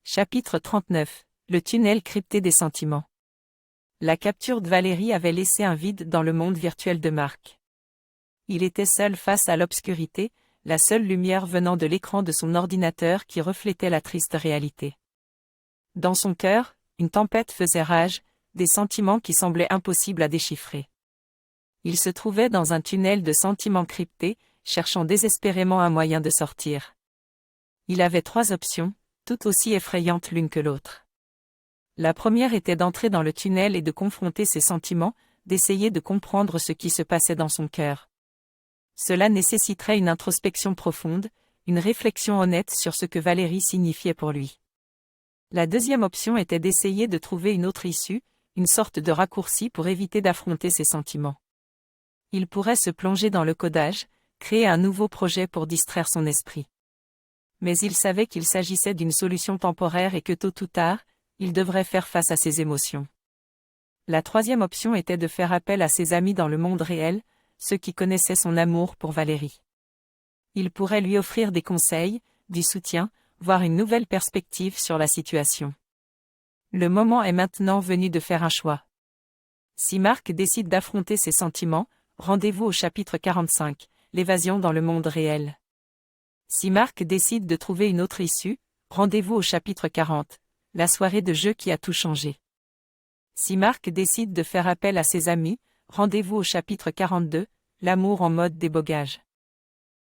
Chapitre 39. Le tunnel crypté des sentiments. La capture de Valérie avait laissé un vide dans le monde virtuel de Marc. Il était seul face à l'obscurité, la seule lumière venant de l'écran de son ordinateur qui reflétait la triste réalité. Dans son cœur, une tempête faisait rage, des sentiments qui semblaient impossibles à déchiffrer. Il se trouvait dans un tunnel de sentiments cryptés, cherchant désespérément un moyen de sortir. Il avait trois options, toutes aussi effrayantes l'une que l'autre. La première était d'entrer dans le tunnel et de confronter ses sentiments, d'essayer de comprendre ce qui se passait dans son cœur. Cela nécessiterait une introspection profonde, une réflexion honnête sur ce que Valérie signifiait pour lui. La deuxième option était d'essayer de trouver une autre issue, une sorte de raccourci pour éviter d'affronter ses sentiments. Il pourrait se plonger dans le codage, créer un nouveau projet pour distraire son esprit. Mais il savait qu'il s'agissait d'une solution temporaire et que tôt ou tard, il devrait faire face à ses émotions. La troisième option était de faire appel à ses amis dans le monde réel, ceux qui connaissaient son amour pour Valérie. Il pourrait lui offrir des conseils, du soutien, voire une nouvelle perspective sur la situation. Le moment est maintenant venu de faire un choix. Si Marc décide d'affronter ses sentiments, rendez-vous au chapitre 45, l'évasion dans le monde réel. Si Marc décide de trouver une autre issue, rendez-vous au chapitre 40, la soirée de jeu qui a tout changé. Si Marc décide de faire appel à ses amis, rendez-vous au chapitre 42, l'amour en mode débogage.